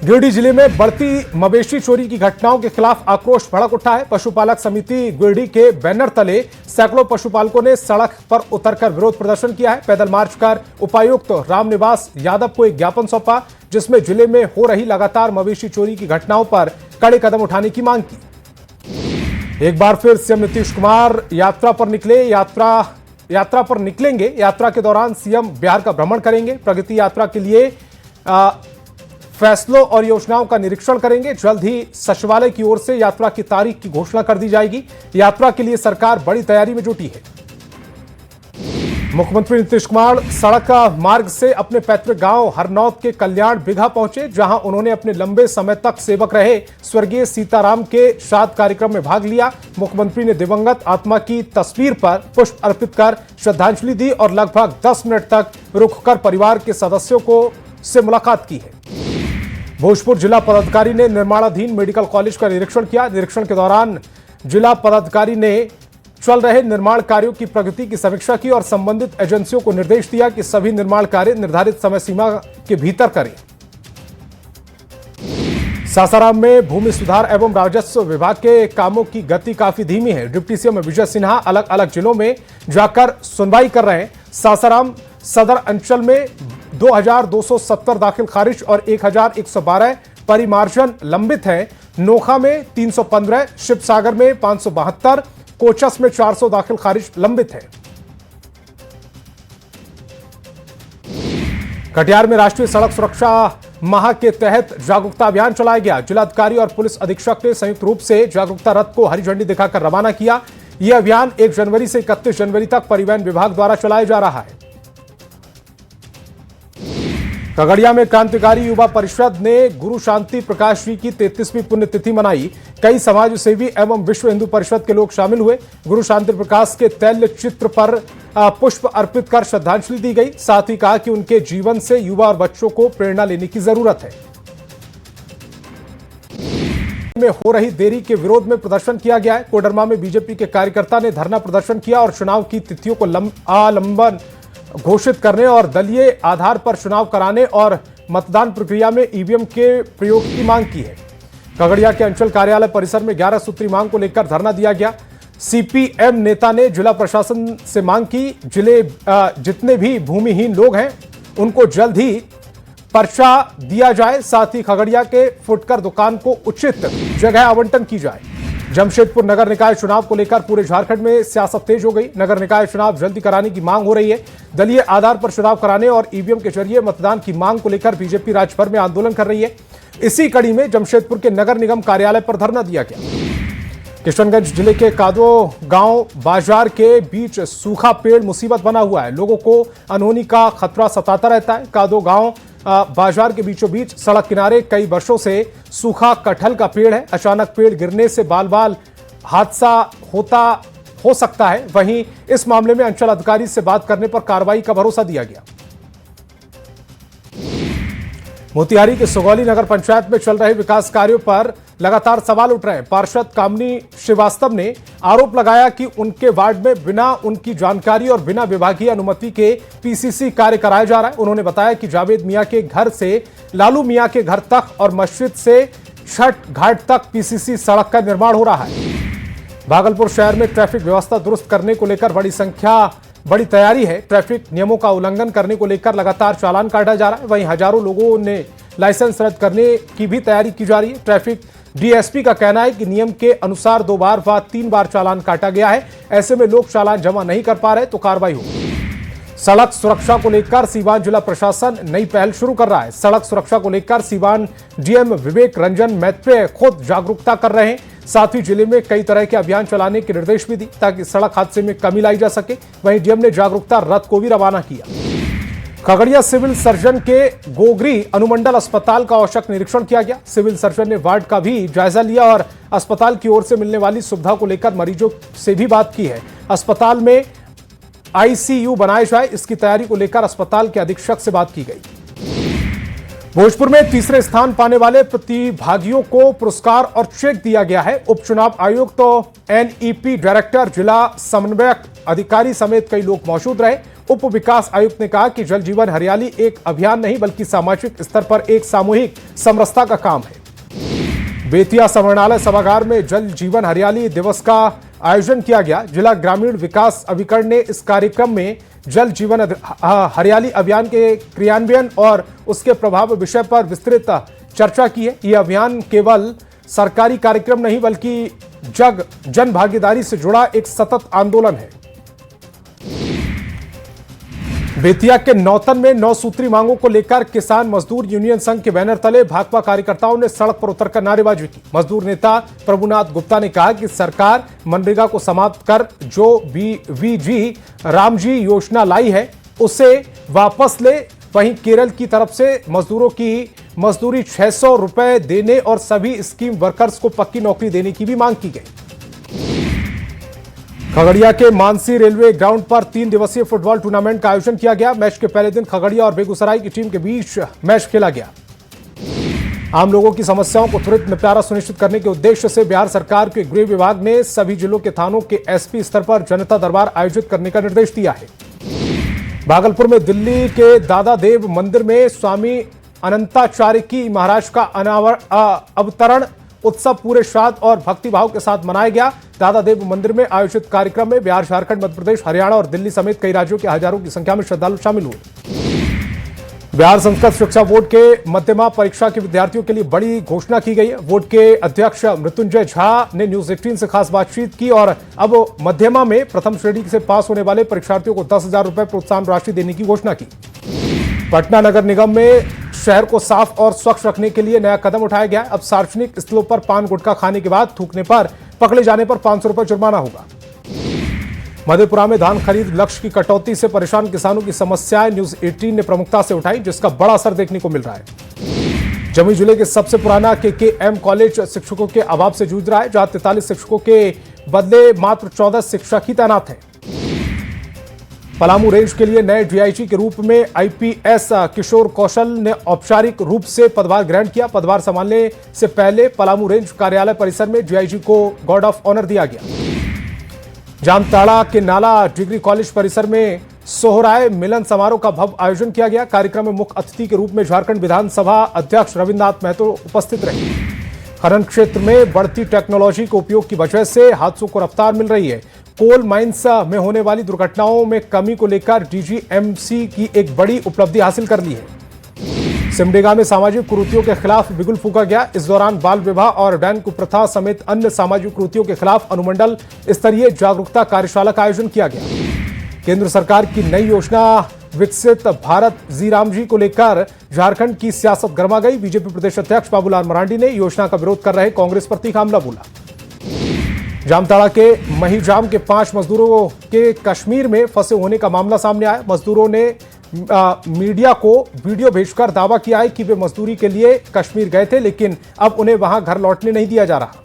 गिरिडीह जिले में बढ़ती मवेशी चोरी की घटनाओं के खिलाफ आक्रोश भड़क उठा है। पशुपालक समिति गिरिडीह के बैनर तले सैकड़ों पशुपालकों ने सड़क पर उतरकर विरोध प्रदर्शन किया है। पैदल मार्च कर उपायुक्त रामनिवास यादव को एक ज्ञापन सौंपा, जिसमें जिले में हो रही लगातार मवेशी चोरी की घटनाओं पर कड़े कदम उठाने की मांग की। एक बार फिर सीएम नीतीश कुमार यात्रा पर निकलेंगे। यात्रा के दौरान सीएम बिहार का भ्रमण करेंगे। प्रगति यात्रा के लिए फैसलों और योजनाओं का निरीक्षण करेंगे। जल्द ही सचिवालय की ओर से यात्रा की तारीख की घोषणा कर दी जाएगी। यात्रा के लिए सरकार बड़ी तैयारी में जुटी है। मुख्यमंत्री नीतीश कुमार सड़क मार्ग से अपने पैतृक गांव हरनौत के कल्याण बिघा पहुंचे, जहां उन्होंने अपने लंबे समय तक सेवक रहे स्वर्गीय सीताराम के श्राद्ध कार्यक्रम में भाग लिया। मुख्यमंत्री ने दिवंगत आत्मा की तस्वीर पर पुष्प अर्पित कर श्रद्धांजलि दी और लगभग 10 मिनट तक रुककर परिवार के सदस्यों से मुलाकात की है। भोजपुर जिला पदाधिकारी ने निर्माणाधीन मेडिकल कॉलेज का निरीक्षण किया। निरीक्षण के दौरान जिला पदाधिकारी ने चल रहे निर्माण कार्यों की प्रगति की समीक्षा की और संबंधित एजेंसियों को निर्देश दिया कि सभी निर्माण कार्य निर्धारित समय सीमा के भीतर करें। सासाराम में भूमि सुधार एवं राजस्व विभाग के कामों की गति काफी धीमी है। डिप्टी सीएम विजय सिन्हा अलग अलग जिलों में जाकर सुनवाई कर रहे हैं। सासाराम सदर अंचल में 2270 दाखिल खारिज और 1112 परिमार्जन लंबित है। नोखा में 315, शिवसागर में 572, कोचस में 400 दाखिल खारिज लंबित है। कटिहार में राष्ट्रीय सड़क सुरक्षा माह के तहत जागरूकता अभियान चलाया गया। जिलाधिकारी और पुलिस अधीक्षक ने संयुक्त रूप से जागरूकता रथ को हरी झंडी दिखाकर रवाना किया। यह अभियान 1 जनवरी से 31 जनवरी तक परिवहन विभाग द्वारा चलाया जा रहा है। खगड़िया में क्रांतिकारी युवा परिषद ने गुरु शांति प्रकाश जी की 33वीं पुण्यतिथि मनाई। कई समाज सेवी एवं विश्व हिंदू परिषद के लोग शामिल हुए। गुरु शांति प्रकाश के तैल्य चित्र पर पुष्प अर्पित कर श्रद्धांजलि दी गई। साथ ही कहा कि उनके जीवन से युवा और बच्चों को प्रेरणा लेने की जरूरत है। में हो रही देरी के विरोध में प्रदर्शन किया गया है। कोडरमा में बीजेपी के कार्यकर्ता ने धरना प्रदर्शन किया और चुनाव की तिथियों को आलंबन घोषित करने और दलीय आधार पर चुनाव कराने और मतदान प्रक्रिया में ईवीएम के प्रयोग की मांग की है। खगड़िया के अंचल कार्यालय परिसर में 11 सूत्री मांग को लेकर धरना दिया गया। सीपीएम नेता ने जिला प्रशासन से मांग की जितने भी भूमिहीन लोग हैं उनको जल्द ही पर्चा दिया जाए। साथ ही खगड़िया के फुटकर दुकान को उचित जगह आवंटन की जाए। जमशेदपुर नगर निकाय चुनाव को लेकर पूरे झारखंड में सियासत तेज हो गई। नगर निकाय चुनाव जल्दी कराने की मांग हो रही है। दलीय आधार पर चुनाव कराने और ईवीएम के जरिए मतदान की मांग को लेकर बीजेपी राज्य भर में आंदोलन कर रही है। इसी कड़ी में जमशेदपुर के नगर निगम कार्यालय पर धरना दिया गया। किशनगंज जिले के कादो गांव बाजार के बीच सूखा पेड़ मुसीबत बना हुआ है। लोगों को अनहोनी का खतरा सताता रहता है। कादो गांव बाजार के बीचों बीच सड़क किनारे कई वर्षों से सूखा कटहल का पेड़ है। अचानक पेड़ गिरने से बाल हादसा हो सकता है। वहीं इस मामले में अंचल अधिकारी से बात करने पर कार्रवाई का भरोसा दिया गया। मोतिहारी के सुगौली नगर पंचायत में चल रहे विकास कार्यों पर लगातार सवाल उठ रहे हैं। पार्षद कामनी श्रीवास्तव ने आरोप लगाया कि उनके वार्ड में बिना उनकी जानकारी और बिना विभागीय अनुमति के पीसीसी कार्य कराया जा रहा है। उन्होंने बताया कि जावेद मियां के घर से लालू मियां के घर तक और मस्जिद से छठ घाट तक पीसीसी सड़क का निर्माण हो रहा है। भागलपुर शहर में ट्रैफिक व्यवस्था दुरुस्त करने को लेकर बड़ी तैयारी है। ट्रैफिक नियमों का उल्लंघन करने को लेकर लगातार चालान काटा जा रहा है। वहीं हजारों लोगों ने लाइसेंस रद्द करने की भी तैयारी की जा रही है। ट्रैफिक डीएसपी का कहना है कि नियम के अनुसार 2 बार व 3 बार चालान काटा गया है। ऐसे में लोग चालान जमा नहीं कर पा रहे तो कार्रवाई होगी। सड़क सुरक्षा को लेकर सीवान जिला प्रशासन नई पहल शुरू कर रहा है। सड़क सुरक्षा को लेकर सीवान डीएम विवेक रंजन मैत्रेय खुद जागरूकता कर रहे हैं। साथ ही जिले में कई तरह के अभियान चलाने के निर्देश भी दिए ताकि सड़क हादसे में कमी लाई जा सके। वहीं डीएम ने जागरूकता रथ को भी रवाना किया। खगड़िया सिविल सर्जन के गोगरी अनुमंडल अस्पताल का औचक निरीक्षण किया गया। सिविल सर्जन ने वार्ड का भी जायजा लिया और अस्पताल की ओर से मिलने वाली सुविधा को लेकर मरीजों से भी बात की है। अस्पताल में आईसीयू बनाए जाए, इसकी तैयारी को लेकर अस्पताल के अधीक्षक से बात की गई। भोजपुर में तीसरे स्थान पाने वाले प्रतिभागियों को पुरस्कार और चेक दिया गया है। उपचुनाव आयुक्त तो एनईपी डायरेक्टर, जिला समन्वयक अधिकारी समेत कई लोग मौजूद रहे। उप विकास आयुक्त ने कहा कि जल जीवन हरियाली एक अभियान नहीं बल्कि सामाजिक स्तर पर एक सामूहिक समरसता का काम है। बेतिया समरणालय सभागार में जल जीवन हरियाली दिवस का आयोजन किया गया। जिला ग्रामीण विकास अभिकरण ने इस कार्यक्रम में जल जीवन हरियाली अभियान के क्रियान्वयन और उसके प्रभाव विषय पर विस्तृत चर्चा की है। यह अभियान केवल सरकारी कार्यक्रम नहीं बल्कि जन भागीदारी से जुड़ा एक सतत आंदोलन है। बेतिया के नौतन में 9 सूत्री मांगों को लेकर किसान मजदूर यूनियन संघ के बैनर तले भाकपा कार्यकर्ताओं ने सड़क पर उतरकर नारेबाजी की। मजदूर नेता प्रभुनाथ गुप्ता ने कहा कि सरकार मनरेगा को समाप्त कर जो वीजी रामजी योजना लाई है उसे वापस ले। वहीं केरल की तरफ से मजदूरों की मजदूरी 600 रुपए देने और सभी स्कीम वर्कर्स को पक्की नौकरी देने की भी मांग की गई। खगड़िया के मानसी रेलवे ग्राउंड पर 3 दिवसीय फुटबॉल टूर्नामेंट का आयोजन किया गया। मैच के पहले दिन खगड़िया और बेगूसराय की टीम के बीच मैच खेला गया। आम लोगों की समस्याओं को त्वरित निपटारा सुनिश्चित करने के उद्देश्य से बिहार सरकार के गृह विभाग ने सभी जिलों के थानों के एसपी स्तर पर जनता दरबार आयोजित करने का निर्देश दिया है। भागलपुर में दिल्ली के दादा देव मंदिर में स्वामी अनंताचार्य की महाराज का अवतरण उत्सव पूरे श्राद्ध और भक्तिभाव के साथ मनाया गया। दादा देव मंदिर में आयोजित कार्यक्रम में बिहार, झारखंड, मध्य प्रदेश, हरियाणा और दिल्ली समेत कई राज्यों के हजारों की संख्या में श्रद्धालु शामिल हुए। बिहार संस्कृत शिक्षा बोर्ड के मध्यमा परीक्षा के विद्यार्थियों के लिए बड़ी घोषणा की गई है। बोर्ड के अध्यक्ष मृत्युंजय झा ने न्यूज 18 से खास बातचीत की और अब मध्यमा में प्रथम श्रेणी से पास होने वाले परीक्षार्थियों को 10,000 रुपए प्रोत्साहन राशि देने की घोषणा की। पटना नगर निगम में शहर को साफ और स्वच्छ रखने के लिए नया कदम उठाया गया। अब सार्वजनिक स्थलों पर पान गुटखा खाने के बाद थूकने पर पकड़े जाने पर 500 रुपए जुर्माना होगा। मधेपुरा में धान खरीद लक्ष्य की कटौती से परेशान किसानों की समस्याएं न्यूज 18 ने प्रमुखता से उठाई, जिसका बड़ा असर देखने को मिल रहा है। जमुई जिले के सबसे पुराना केकेएम कॉलेज शिक्षकों के अभाव से जूझ रहा है, जहां 43 शिक्षकों के बदले मात्र 14 शिक्षक ही तैनात हैं। पलामू रेंज के लिए नए डीआईजी के रूप में आईपीएस किशोर कौशल ने औपचारिक रूप से पदभार ग्रहण किया। पदभार संभालने से पहले पलामू रेंज कार्यालय परिसर में डीआईजी को गार्ड ऑफ ऑनर दिया गया। जामताड़ा के नाला डिग्री कॉलेज परिसर में सोहराय मिलन समारोह का भव्य आयोजन किया गया। कार्यक्रम में मुख्य अतिथि के रूप में झारखंड विधानसभा अध्यक्ष रविन्द्रनाथ महतो उपस्थित रहे। खनन क्षेत्र में बढ़ती टेक्नोलॉजी के उपयोग की वजह से हादसों को रफ्तार मिल रही है। कोल माइंस में होने वाली दुर्घटनाओं में कमी को लेकर डीजीएमसी की एक बड़ी उपलब्धि हासिल कर ली है। सिमडेगा में सामाजिक कुरीतियों के खिलाफ बिगुल फूंका गया। इस दौरान बाल विवाह और डैन कुप्रथा समेत अन्य सामाजिक कुरीतियों के खिलाफ अनुमंडल स्तरीय जागरूकता कार्यशाला का आयोजन किया गया। केंद्र सरकार की नई योजना विकसित भारत जी राम जी को लेकर झारखंड की सियासत गर्मा गई। बीजेपी प्रदेश अध्यक्ष बाबूलाल मरांडी ने योजना का विरोध कर रहे कांग्रेस पर तीखा हमला बोला। जामताड़ा के महिजाम के 5 मजदूरों के कश्मीर में फंसे होने का मामला सामने आया। मजदूरों ने मीडिया को वीडियो भेजकर दावा किया है कि वे मजदूरी के लिए कश्मीर गए थे, लेकिन अब उन्हें वहां घर लौटने नहीं दिया जा रहा।